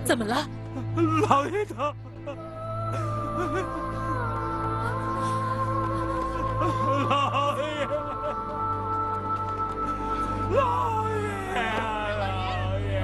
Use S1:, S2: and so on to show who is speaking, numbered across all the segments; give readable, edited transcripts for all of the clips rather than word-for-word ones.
S1: 怎么了？
S2: 老爷他，老爷，老爷，老爷。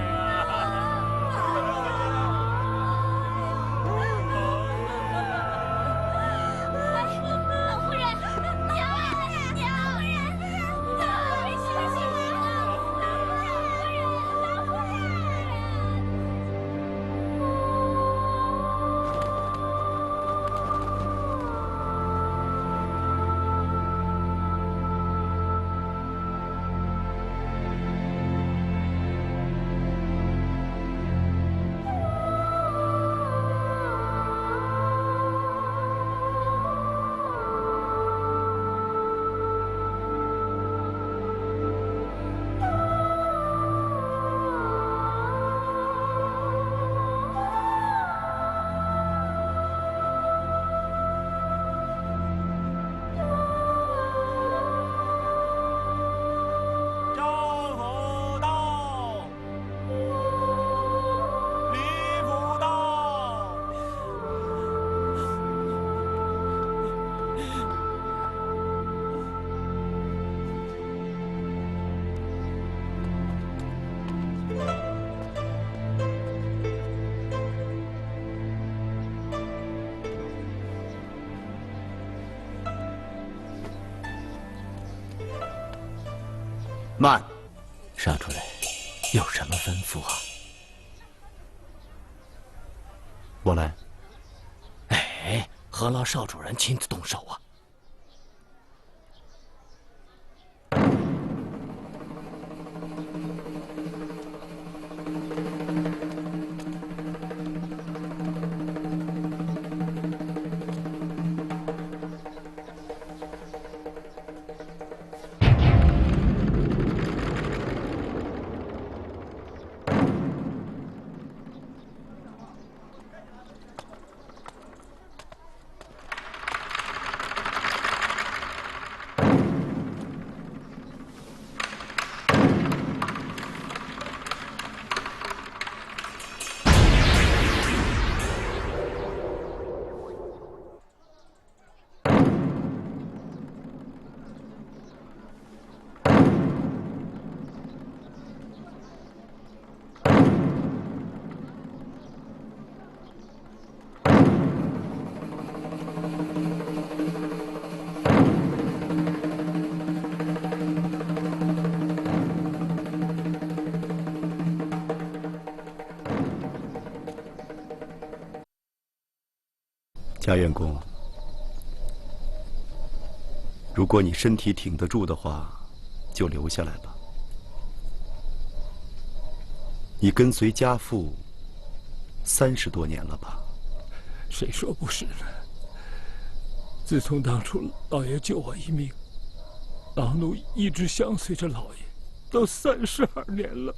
S3: 慢，邵主任，有什么吩咐啊？我来。哎，何劳邵主任亲自动手啊？
S4: 贾员工，如果你身体挺得住的话，就留下来吧。你跟随家父30多年了吧？
S2: 谁说不是呢？自从当初老爷救我一命，老奴一直相随着老爷，都32年了。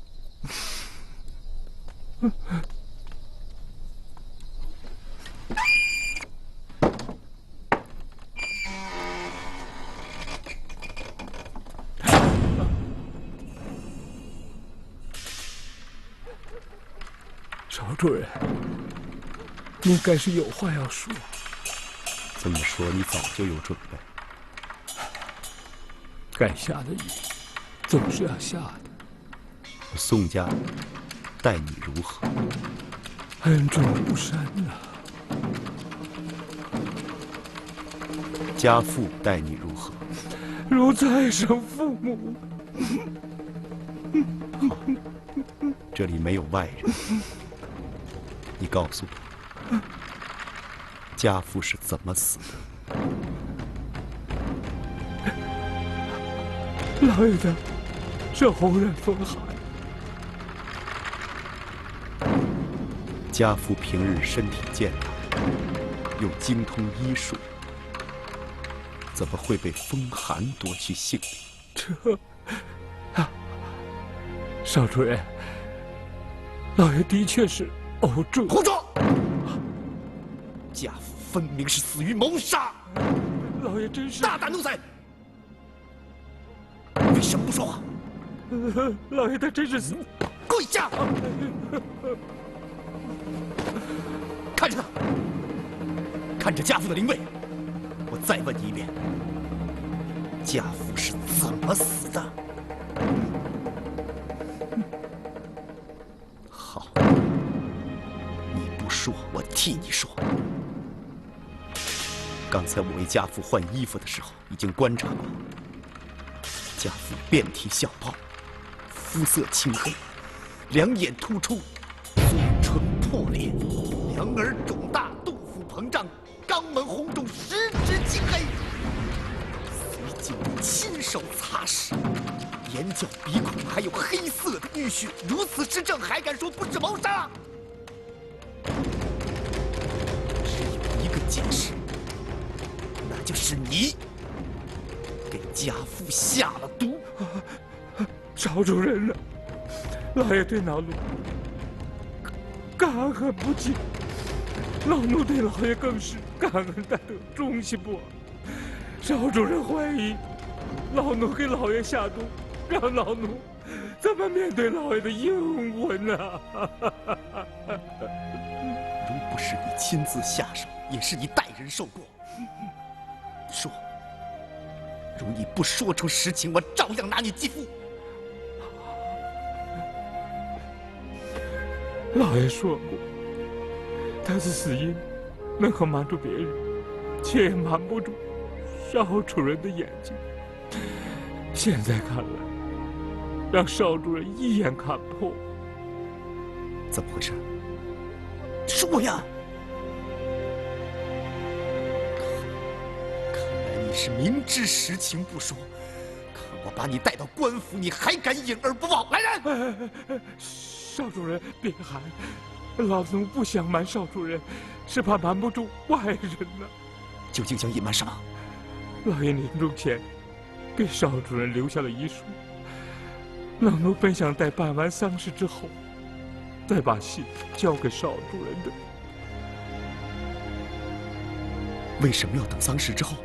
S2: 邵主任，应该是有话要说。
S4: 这么说，你早就有准备。
S2: 该下的雨，总是要下的。
S4: 宋家待你如何？
S2: 恩重如山呐。
S4: 家父待你如何？
S2: 如再生父母。
S4: 好，这里没有外人。你告诉我，家父是怎么死的？
S2: 老爷的是红染风寒。
S4: 家父平日身体健朗，又精通医术，怎么会被风寒夺去性命？
S2: 邵主任，老爷的确是偶中。
S4: 胡说！家父分明是死于谋杀。
S2: 老爷真是
S4: 大胆奴才！为什么不说话？
S2: 老爷他真是死。
S4: 跪下！看着他，看着家父的灵位。我再问你一遍，家父是怎么死的？好，你不说，我替你说。刚才我为家父换衣服的时候，已经观察过，家父遍体小泡，肤色青黑，两眼突出，嘴唇破裂，两耳肿大，肚腹膨胀，肛门红肿，十指青黑。随经亲手擦拭，眼角鼻孔还有黑色的淤血，如此之症还敢说不是谋杀？只有一个解释。就是你给家父下了毒。
S2: 少主人呢？老爷对老奴感恨不尽，老奴对老爷更是感恩戴德，忠心不二。少主人怀疑老奴给老爷下毒，让老奴怎么面对老爷的英魂呢？
S4: 如不是你亲自下手，也是你代人受过。说，如你不说出实情，我照样拿你继父。
S2: 老爷说过，他的死因能够瞒住别人，却也瞒不住少主人的眼睛。现在看来，让少主人一眼看破。
S4: 怎么回事？说呀！你是明知实情不说，看我把你带到官府，你还敢隐而不报！来人！
S2: 少主人别喊，老奴不想瞒少主人，是怕瞒不住外人呢。
S4: 究竟想隐瞒什么？
S2: 老爷临终前给少主人留下了遗书，老奴本想待办完丧事之后，再把信交给少主人的。
S4: 为什么要等丧事之后？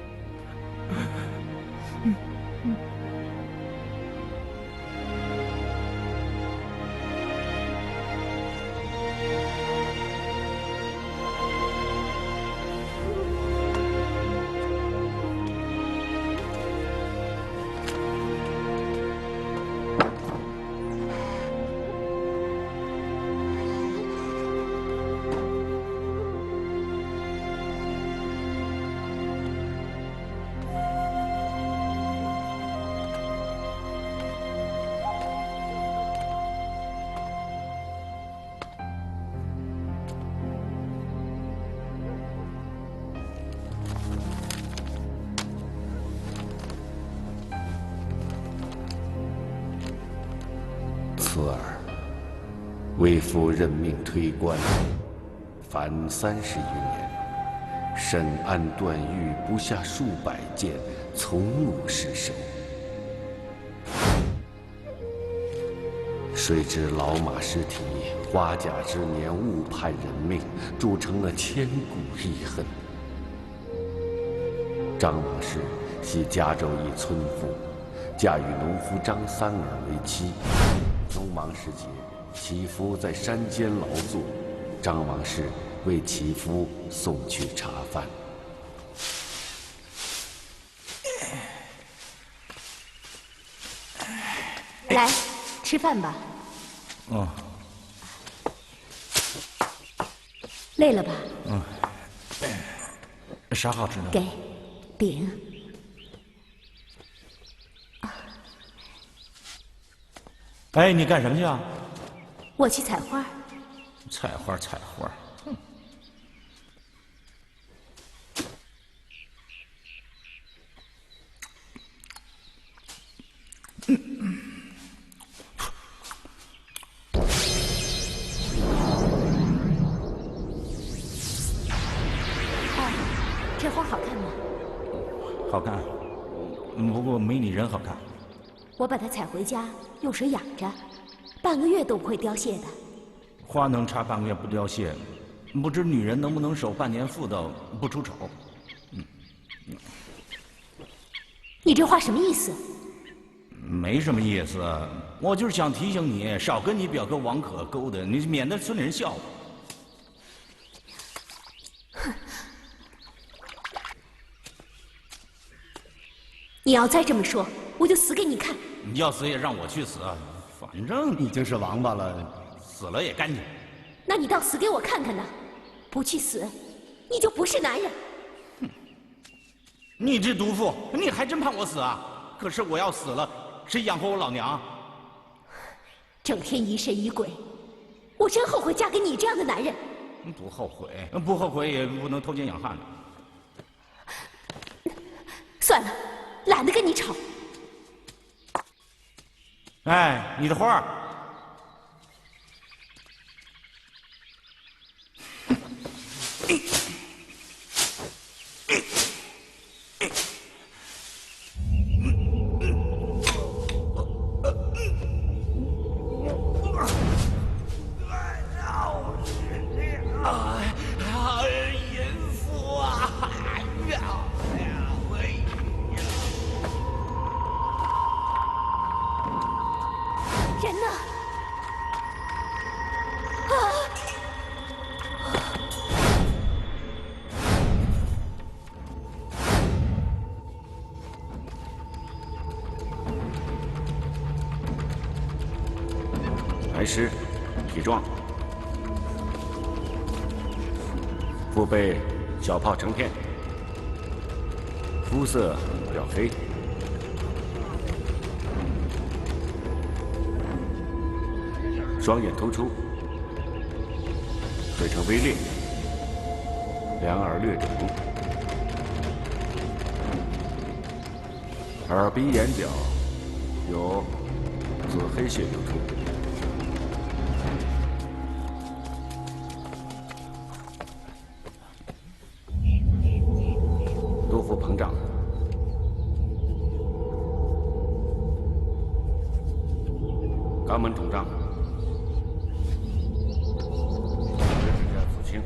S1: 此儿为父任命推官，凡30余年，审案断狱不下数百件，从无失手。谁知老马尸体花甲之年误判人命，铸成了千古遗恨。张马氏系嘉州一村妇，嫁与农夫张三儿为妻。农忙时节，其夫在山间劳作，张王氏为其夫送去茶饭。
S5: 来，吃饭吧。
S3: 嗯。
S5: 累了吧？
S3: 嗯。啥好吃的？
S5: 给，饼。
S3: 哎，你干什么去啊？
S5: 我去采花。
S3: 采花，采花。
S5: 这花好看吗？
S3: 好看，不过没你人好看。
S5: 我把它采回家，用水养着，半个月都不会凋谢的。
S3: 花能插半个月不凋谢，不知女人能不能守半年妇道不出丑？
S5: 你这话什么意思？
S3: 没什么意思，我就是想提醒你，少跟你表哥王可勾搭，你免得村里人笑话。
S5: 你要再这么说，我就死给你看。
S6: 你要死也让我去死，反正
S4: 已经是王八了，
S6: 死了也干净。
S5: 那你倒死给我看看呢！不去死，你就不是男人。
S6: 你这毒妇，你还真盼我死啊？可是我要死了，谁养活我老娘？
S5: 整天疑神疑鬼，我真后悔嫁给你这样的男人。
S6: 不后悔，不后悔也不能偷奸养汉。
S5: 算了，懒得跟你吵。
S6: 哎，你的花儿。
S5: 人呢？
S1: 白尸，体壮，腹背小泡成片，肤色表黑，双眼突出，嘴呈微裂，两耳略肿，耳鼻眼角有紫黑血流出。肚腹膨胀，肛门肿胀，指甲紫青，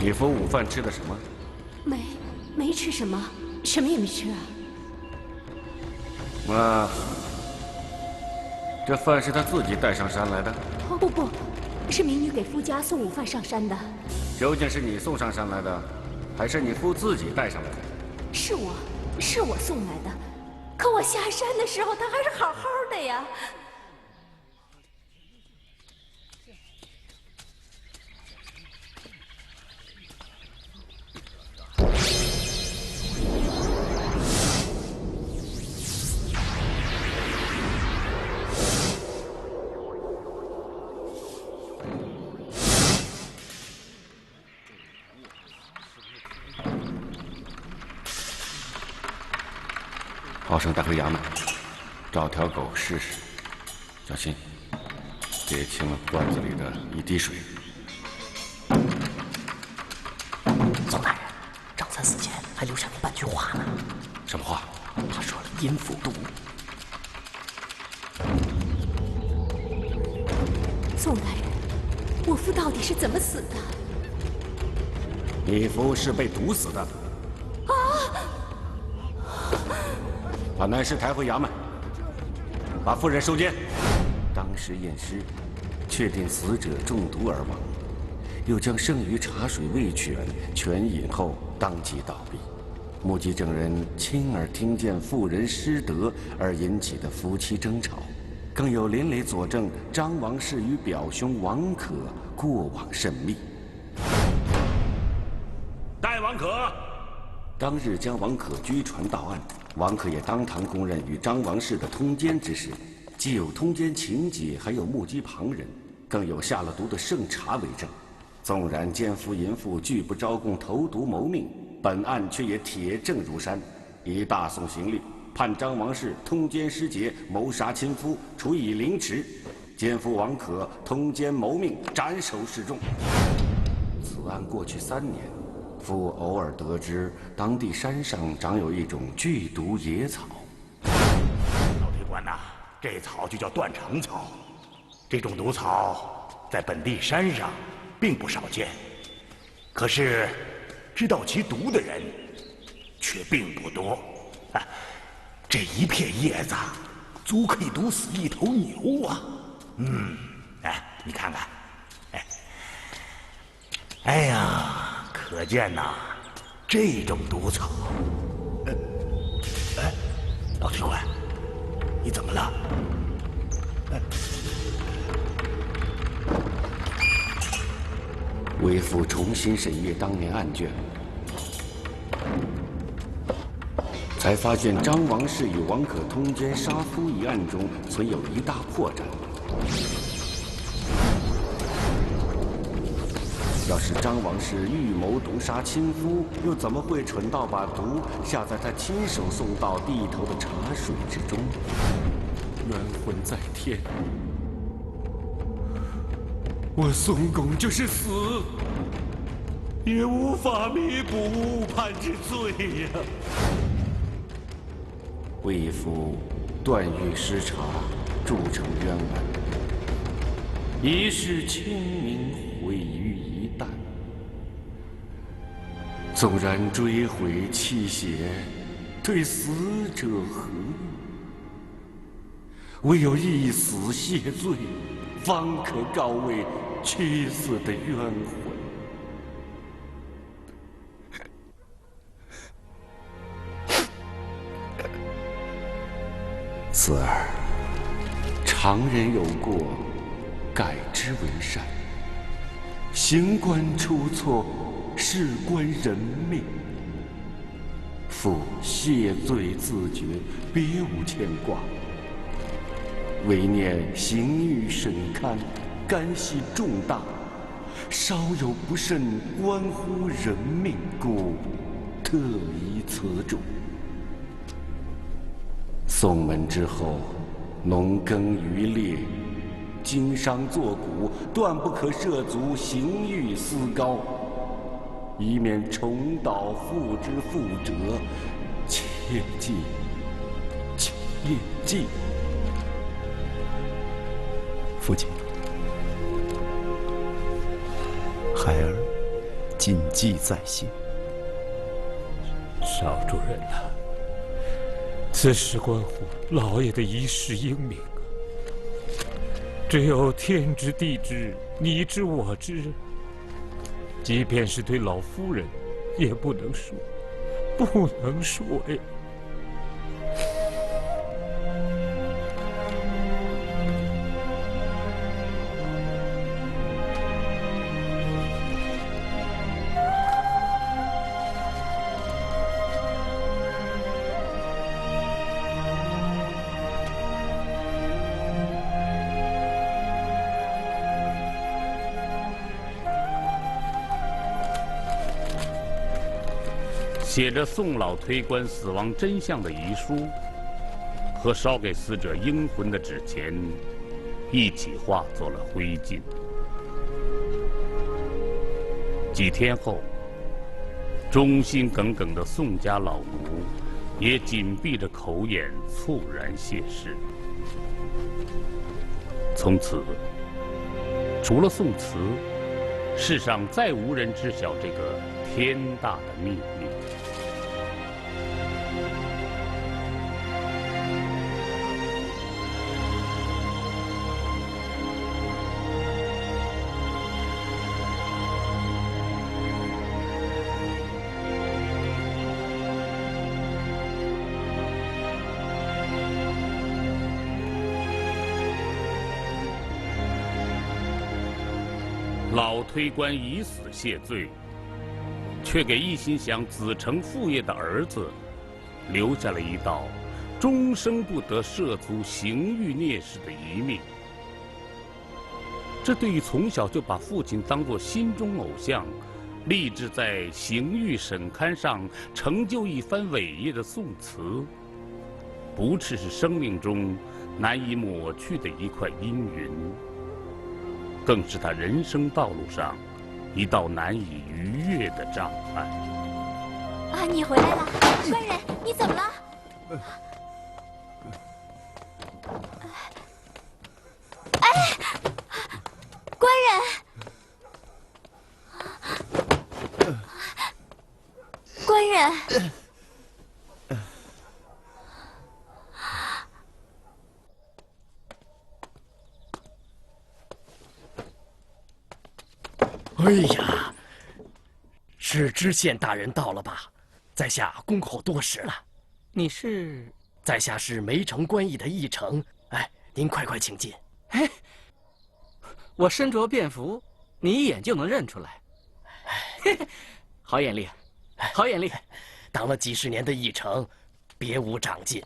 S1: 你夫午饭吃的什么？
S5: 没吃什么，什么也没吃啊。
S1: 啊，这饭是他自己带上山来的？
S5: 哦不，是民女给夫家送午饭上山的。
S1: 究竟是你送上山来的，还是你夫自己带上来的？
S5: 是我送来的，可我下山的时候他还是好好的呀。
S1: 好生带回衙门，找条狗试试。小心，别清了罐子里的一滴水。
S3: 宋大人，张三死前还留下了半句话呢。
S1: 什么话？
S3: 他说了阴府毒。
S5: 宋大人，我夫到底是怎么死的？
S1: 你夫是被毒死的。把男尸抬回衙门，把妇人收监。当时验尸，确定死者中毒而亡，又将剩余茶水喂犬，犬饮后当即倒毙。目击证人亲耳听见妇人失德而引起的夫妻争吵，更有连累佐证张王氏与表兄王可过往甚密。
S2: 带王可。
S1: 当日将王可拘传到案，王可也当堂供认与张王氏的通奸之事，既有通奸情节，还有目击旁人，更有下了毒的圣茶为证。纵然奸夫淫妇拒不招供投毒谋命，本案却也铁证如山，已大宋刑律判张王氏通奸失节，谋杀亲夫，处以凌迟；奸夫王可通奸谋命，斩首示众。此案过去3年，父偶尔得知当地山上长有一种剧毒野草。
S7: 老推官呐，这草就叫断肠草。这种毒草在本地山上并不少见，可是知道其毒的人却并不多。啊，这一片叶子足可以毒死1头牛啊！哎，你看看，哎呀，可见呐，这种毒草，老推官，你怎么了？
S1: 为父重新审阅当年案卷，才发现张王氏与王可通奸杀夫一案中存有一大破绽。要是张王氏预谋毒杀亲夫，又怎么会蠢到把毒下在他亲手送到地头的茶水之中？
S2: 冤魂在天，我宋公就是死，也无法弥补误判之罪呀。
S1: 为父断狱失察，铸成冤案，一世清明毁于一旦。纵然追悔泣血，对死者何用？唯有一死谢罪，方可告慰屈死的冤魂。子儿，常人有过，改之为善。行官出错，事关人命。父谢罪自绝，别无牵挂。唯念刑狱审勘，干系重大，稍有不慎，关乎人命，故特宜此主。宋门之后，农耕渔猎，经商作贾，断不可涉足刑狱司高，以免重蹈父之覆辙。切记，切记。
S4: 父亲，孩儿谨记在心。
S2: 少主任呐，此事关乎老爷的一世英名啊！只有天知地知，你知我知，即便是对老夫人，也不能说，不能说呀。
S8: 写着宋老推官死亡真相的遗书和烧给死者英魂的纸钱一起化作了灰烬。几天后，忠心耿耿的宋家老奴也紧闭着口眼，猝然谢世。从此，除了宋慈，世上再无人知晓这个天大的秘密。老推官以死谢罪，却给一心想子承父业的儿子留下了一道终生不得涉足刑狱孽事的遗命。这对于从小就把父亲当作心中偶像，立志在刑狱审勘上成就一番伟业的宋慈，不啻是生命中难以抹去的一块阴云，更是他人生道路上一道难以逾越的障碍。
S5: 啊，你回来了，官人，你怎么了？哎，官人，官人。
S3: 哎呀，是知县大人到了吧？在下恭候多时了。
S9: 你是？
S3: 在下是梅城官驿的驿丞。哎，您快快请进。
S9: 哎，我身着便服，你一眼就能认出来。嘿嘿，好眼力，好眼力！
S3: 当了几十年的驿丞，别无长进，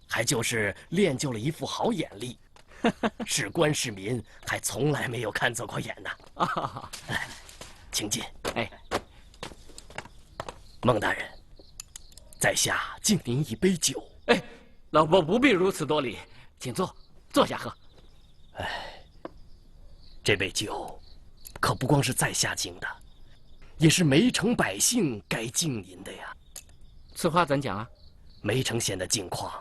S3: 还就是练就了一副好眼力。是官是民，还从来没有看走过眼呢。啊，请进。
S9: 哎，
S3: 孟大人，在下敬您一杯酒。
S9: 哎，老伯不必如此多礼，请坐，坐下喝。
S3: 哎，这杯酒，可不光是在下敬的，也是梅城百姓该敬您的呀。
S9: 此话怎讲啊？
S3: 梅城县的境况，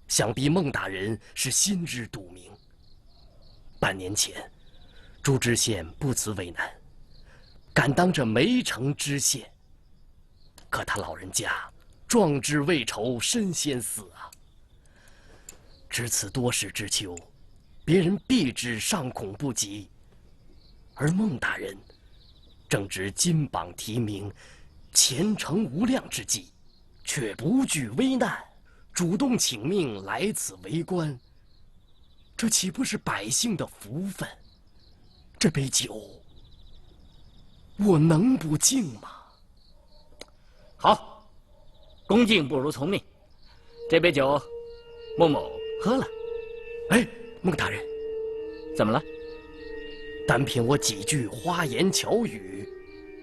S3: 想必孟大人是心知肚明。半年前，朱知县不辞为难，敢当这梅城知县。可他老人家壮志未酬身先死啊！值此多事之秋，别人避之尚恐不及，而孟大人正值金榜题名、前程无量之际，却不惧危难，主动请命来此为官。这岂不是百姓的福分？这杯酒，我能不敬吗？
S9: 好，恭敬不如从命。这杯酒，孟某喝了。
S3: 哎，孟大人，
S9: 怎么了？
S3: 单凭我几句花言巧语，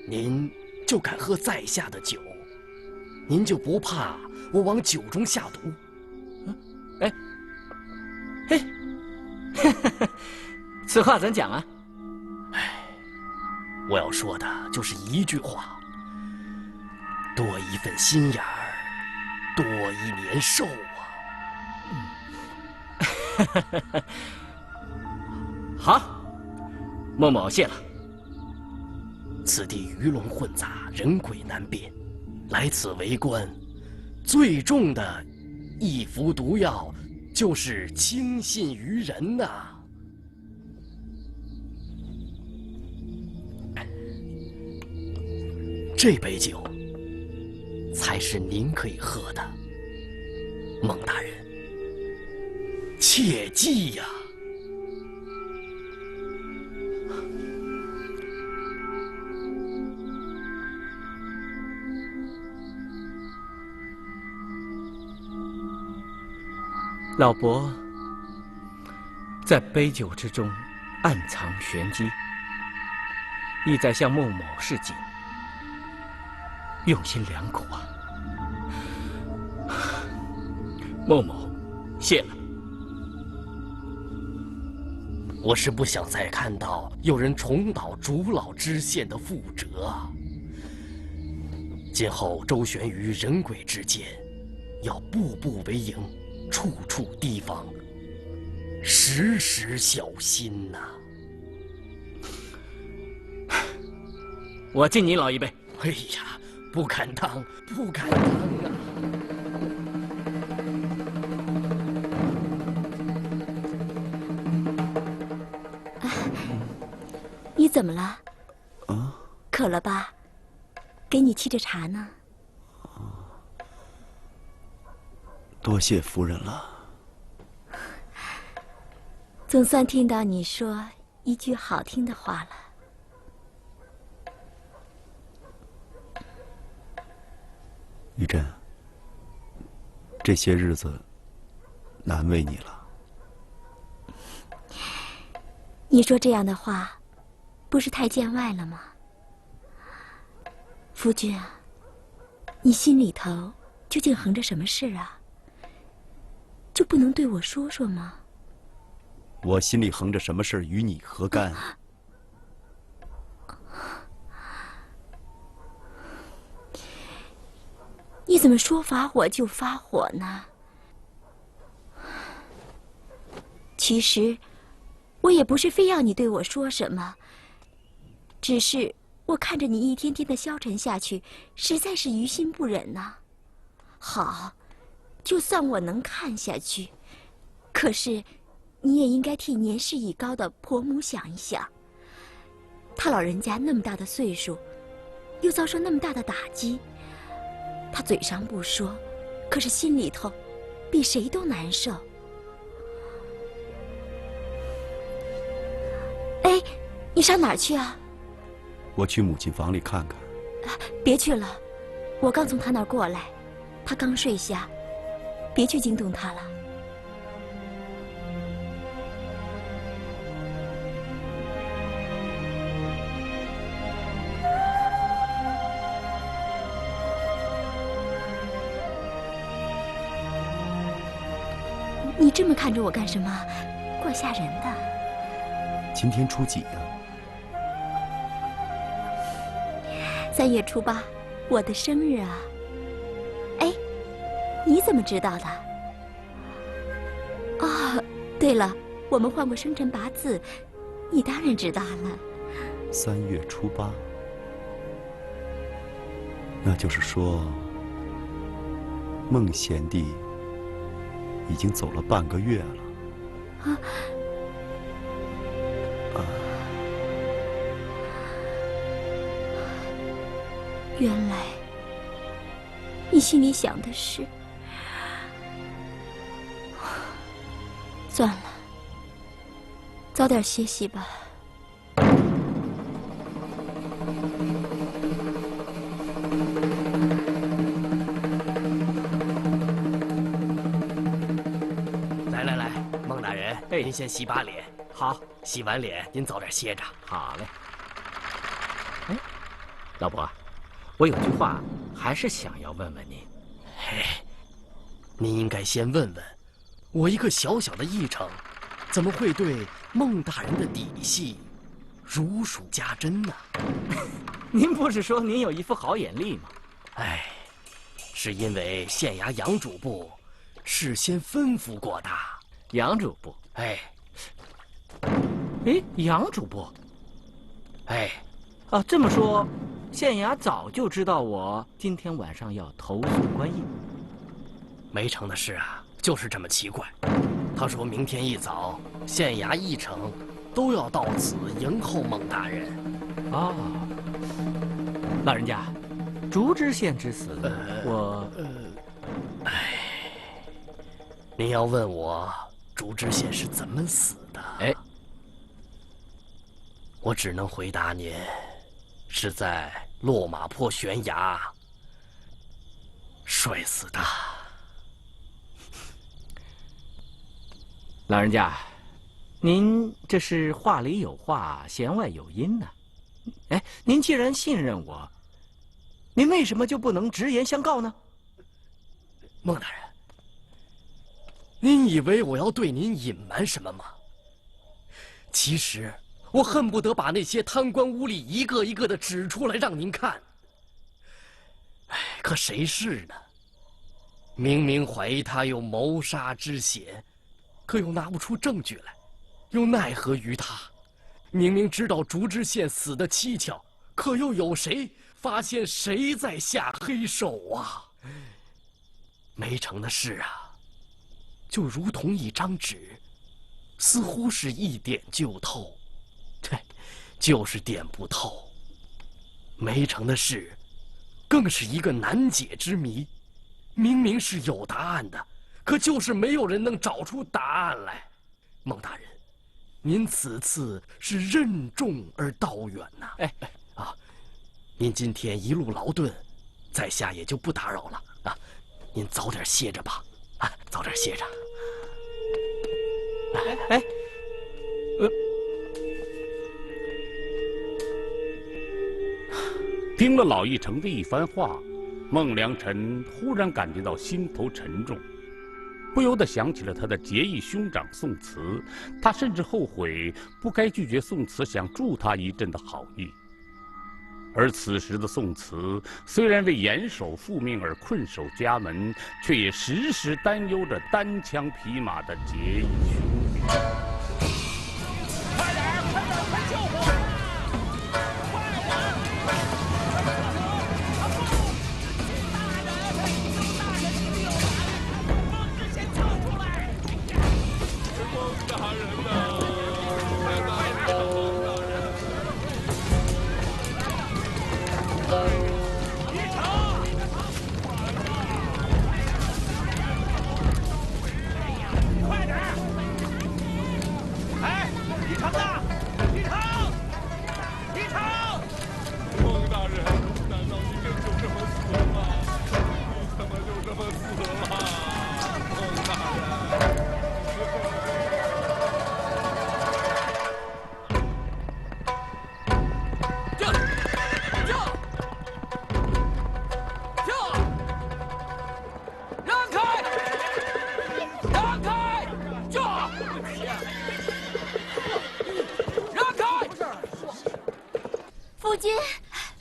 S3: 您就敢喝在下的酒？您就不怕我往酒中下毒？
S9: 哎，嘿。此话怎讲啊？
S3: 哎，我要说的就是一句话：多一份心眼儿，多一年寿啊！
S9: 好，孟某谢了。
S3: 此地鱼龙混杂，人鬼难辨，来此为官，最重的一服毒药。就是轻信于人呐！这杯酒才是您可以喝的，孟大人，切记呀！
S9: 老伯在杯酒之中暗藏玄机，意在向孟某示警，用心良苦啊！孟某谢了。
S3: 我是不想再看到有人重蹈主老知县的覆辙。今后周旋于人鬼之间，要步步为营。处处提防，时时小心呐！
S9: 我敬您老一杯。
S3: 哎呀，不敢当，不敢当
S5: 啊！你怎么了？
S4: 啊？
S5: 渴了吧？给你沏着茶呢。
S4: 多谢夫人了。
S5: 总算听到你说一句好听的话了。
S4: 玉珍，这些日子难为你了。
S5: 你说这样的话，不是太见外了吗？夫君啊，你心里头究竟横着什么事啊？就不能对我说说吗？
S4: 我心里横着什么事儿与你何干？
S5: 你怎么说发火就发火呢？其实，我也不是非要你对我说什么，只是我看着你一天天的消沉下去，实在是于心不忍呐。好，就算我能看下去，可是你也应该替年事已高的婆母想一想。他老人家那么大的岁数，又遭受那么大的打击，他嘴上不说，可是心里头比谁都难受。哎，你上哪儿去啊？
S4: 我去母亲房里看看。
S5: 别去了，我刚从他那儿过来，他刚睡下，别去惊动他了。你这么看着我干什么？怪吓人的。
S4: 今天初几呀
S5: ？3月初8，我的生日啊！哎，你怎么知道的？哦，对了，我们换过生辰八字，你当然知道了。
S4: 3月初8，那就是说，孟贤弟已经走了半个月了。
S5: 原来你心里想的是……算了，早点歇息吧。
S3: 来，孟大人，您先洗把脸。
S9: 好，
S3: 洗完脸您早点歇着。
S9: 好嘞。哎，老伯，我有句话还是想要问问您。
S3: 嘿，您应该先问问，我一个小小的议程，怎么会对孟大人的底细如数家珍呢？
S9: 您不是说您有一副好眼力吗？
S3: 哎，是因为县衙杨主簿事先吩咐过的。
S9: 杨主簿？
S3: 哎，
S9: 杨主簿？
S3: 哎，
S9: 啊，这么说，县衙早就知道我今天晚上要投诉官印。
S3: 没成的事啊，就是这么奇怪。他说明天一早，县衙一城都要到此迎候孟大人。
S9: 哦，老人家，竹知县之死，
S3: 您要问我竹知县是怎么死的？
S9: 哎，
S3: 我只能回答您，是在落马坡悬崖摔死的。
S9: 老人家，您这是话里有话，弦外有音呢。哎，您既然信任我，您为什么就不能直言相告呢？
S3: 孟大人，您以为我要对您隐瞒什么吗？其实我恨不得把那些贪官污吏一个一个的指出来让您看。哎，可谁是呢？明明怀疑他有谋杀之嫌，可又拿不出证据来，又奈何于他？明明知道竹知县死的蹊跷，可又有谁发现谁在下黑手啊？没成的事啊，就如同一张纸，似乎是一点就透，对，就是点不透。没成的事，更是一个难解之谜。明明是有答案的，可就是没有人能找出答案来。孟大人，您此次是任重而道远呐。您今天一路劳顿，在下也就不打扰了啊。您早点歇着吧，啊，早点歇着。
S8: 听了老一成的一番话，孟良辰忽然感觉到心头沉重，不不由得想起了他的结义兄长宋慈，他甚至后悔不该拒绝宋慈想助他一阵的好意。而此时的宋慈虽然为严守父命而困守家门，却也时时担忧着单枪匹马的结义兄弟。
S10: 快点，快救火！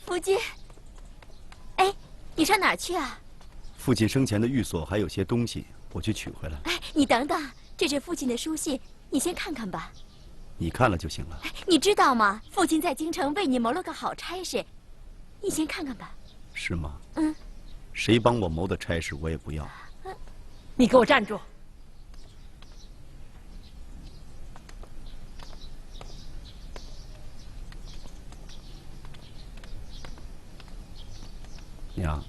S5: 夫君，哎，你上哪儿去啊？
S4: 父亲生前的寓所还有些东西，我去取回来。
S5: 哎，你等等，这是父亲的书信，你先看看吧。
S4: 你看了就行了。
S5: 哎，你知道吗？父亲在京城为你谋了个好差事，你先看看吧。
S4: 是吗？
S5: 嗯。
S4: 谁帮我谋的差事，我也不要。
S11: 你给我站住！
S4: 娘，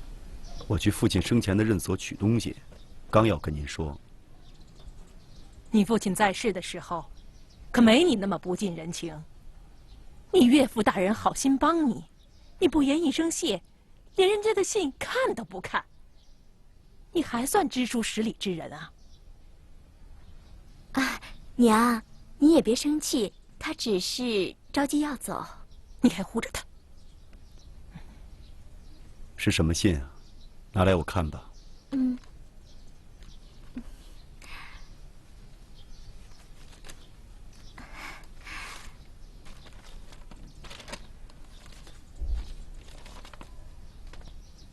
S4: 我去父亲生前的任所取东西，刚要跟您说。
S11: 你父亲在世的时候，可没你那么不近人情。你岳父大人好心帮你，你不言一声谢，连人家的信看都不看，你还算知书识礼之人啊？
S5: 啊，娘，你也别生气，他只是着急要走。
S11: 你还护着他。
S4: 是什么信啊？拿来我看吧。
S5: 嗯。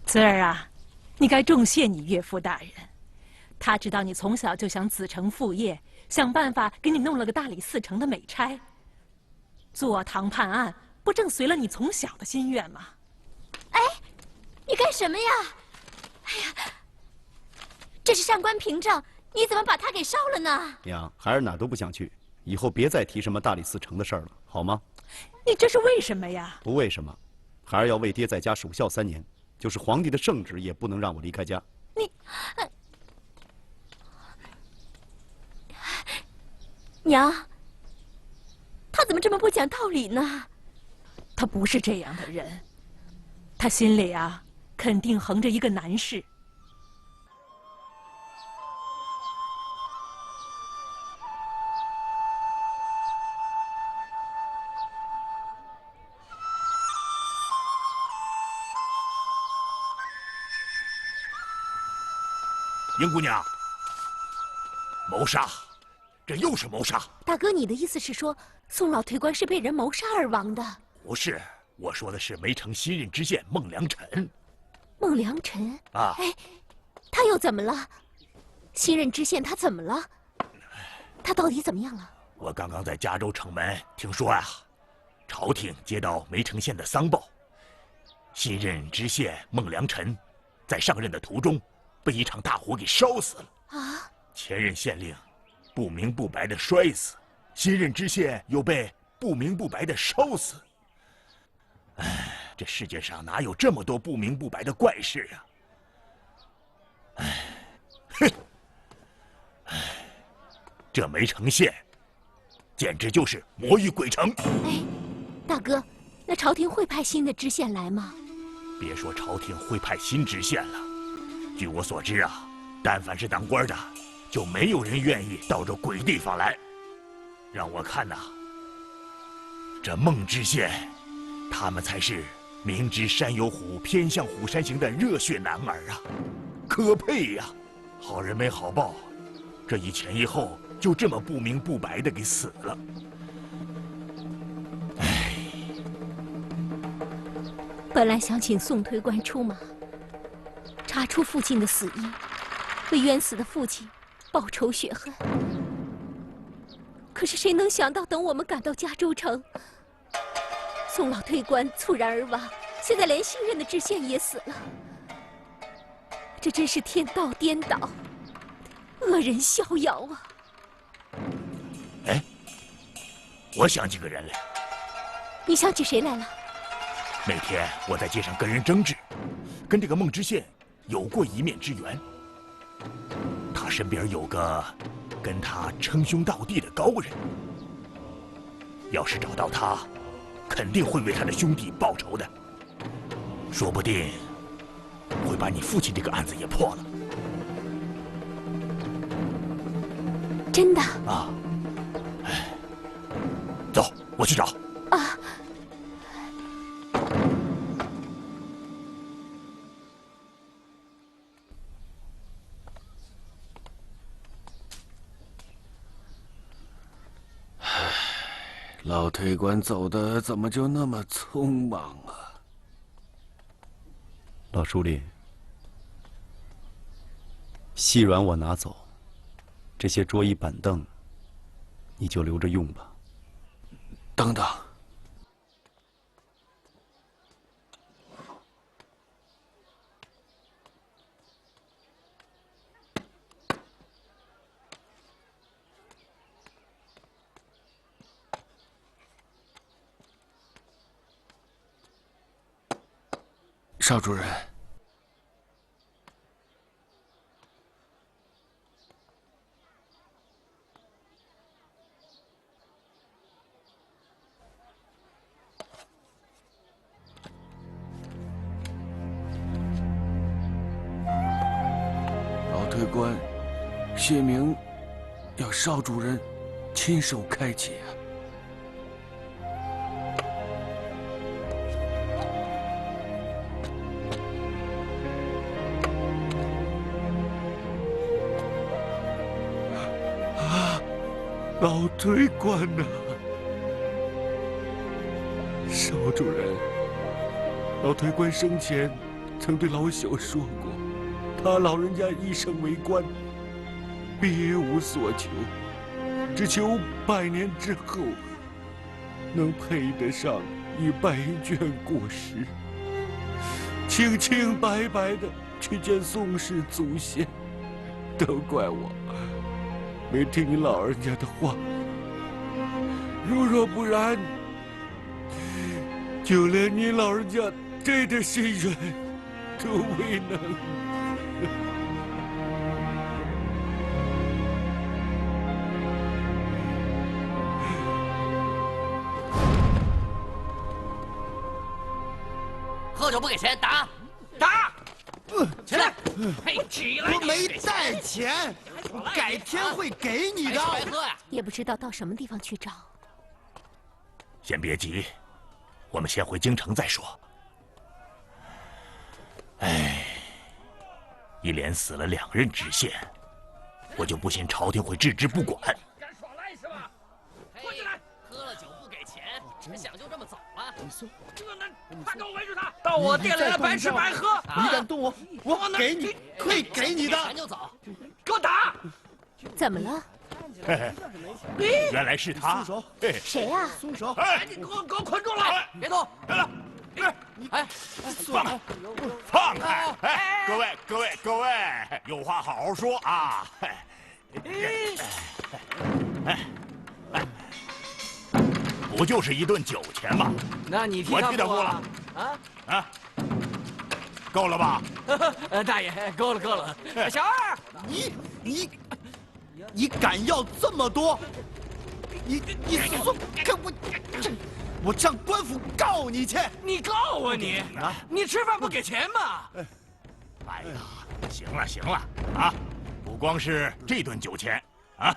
S11: 慈儿啊，你该重谢你岳父大人，他知道你从小就想子承父业，想办法给你弄了个大理寺丞的美差。坐堂判案，不正随了你从小的心愿吗？
S5: 哎，你干什么呀？哎呀，这是上官凭证，你怎么把它给烧了呢？
S4: 娘，孩儿哪都不想去，以后别再提什么大理寺丞的事儿了，好吗？
S11: 你这是为什么呀？
S4: 不为什么，孩儿要为爹在家守孝3年，就是皇帝的圣旨也不能让我离开家。
S5: 你，娘，他怎么这么不讲道理呢？
S11: 他不是这样的人，他心里啊，肯定横着一个难事。
S7: 英姑娘，谋杀，这又是谋杀！
S5: 大哥，你的意思是说，宋老推官是被人谋杀而亡的？
S7: 不是，我说的是梅城新任知县孟良辰。
S5: 孟良辰
S7: 啊！
S5: 哎，他又怎么了？新任知县他怎么了？他到底怎么样了？
S7: 我刚刚在加州城门听说啊，朝廷接到梅城县的丧报，新任知县孟良辰在上任的途中被一场大火给烧死了
S5: 啊！
S7: 前任县令不明不白的摔死，新任知县又被不明不白的烧死。哎，这世界上哪有这么多不明不白的怪事啊！哎，哼，哎，这梅城县简直就是魔芋鬼城。
S5: 哎，大哥，那朝廷会派新的知县来吗？
S7: 别说朝廷会派新知县了，据我所知啊，但凡是当官的，就没有人愿意到这鬼地方来。让我看呐，这孟知县，他们才是明知山有虎，偏向虎山行的热血男儿啊，可佩呀！好人没好报，这一前一后就这么不明不白的给死了。
S11: 本来想请宋推官出马，查出父亲的死因，为冤死的父亲报仇雪恨。可是谁能想到，等我们赶到嘉州城，宋老推官猝然而亡，现在连新任的知县也死了。这真是天道颠倒，恶人逍遥啊！
S7: 哎，我想起个人来。
S11: 你想起谁来了？
S7: 那天我在街上跟人争执，跟这个孟知县有过一面之缘。他身边有个跟他称兄道弟的高人，要是找到他，肯定会为他的兄弟报仇的，说不定会把你父亲这个案子也破了。
S11: 真的？
S7: 啊，哎，走，我去找。
S11: 啊。
S1: 老推官走的怎么就那么匆忙啊？
S4: 老书吏，细软我拿走，这些桌椅板凳，你就留着用吧。
S1: 等等，邵主任，老推官谢明要邵主任亲手开解啊。老推官呐，邵主任，老推官生前曾对老朽说过，他老人家一生为官，别无所求，只求100年之后能配得上一白卷过世，清清白白的去见宋氏祖先。都怪我没听你老人家的话，如若不然，就连你老人家这点心愿都未能。
S3: 喝酒不给钱，打！
S6: 打！
S3: 起来！嘿，起来！
S10: 我没带钱，改天会给你的。
S3: 白喝呀！
S11: 也不知道到什么地方去找。
S7: 先别急，我们先回京城再说。哎，一连死了2任知县，我就不信朝廷会置之不管。
S3: 敢耍赖是吧？过进来！喝了酒不给钱，还想就这么走了？
S10: 你说，
S3: 这能快给我围住他！
S6: 到我店里来白吃白喝！
S10: 你敢动我，我给你，会给你的。
S3: 钱就走，
S6: 给我打！
S11: 怎么了？
S7: 原来是他！
S10: 松手！
S11: 谁呀？
S10: 松手！
S6: 哎，你给我捆住了！
S3: 别动！
S7: 哎，放开！放开！哎，各位，有话好好说啊！不就是一顿酒钱吗？
S9: 那你替
S7: 我
S9: 他付
S7: 替他付了。啊，够了吧？
S9: 大爷，够了。小二，
S10: 你敢要这么多？你松开我上官府告你去！
S6: 你告我你！你吃饭不给钱吗？
S7: 哎呀，行了啊！不光是这顿酒钱啊，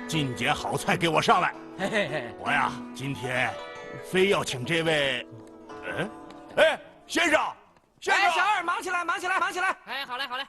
S7: 进节好菜给我上来！我呀，今天非要请这位，先生，
S6: 哎，小二，忙起来！
S3: 哎，好嘞。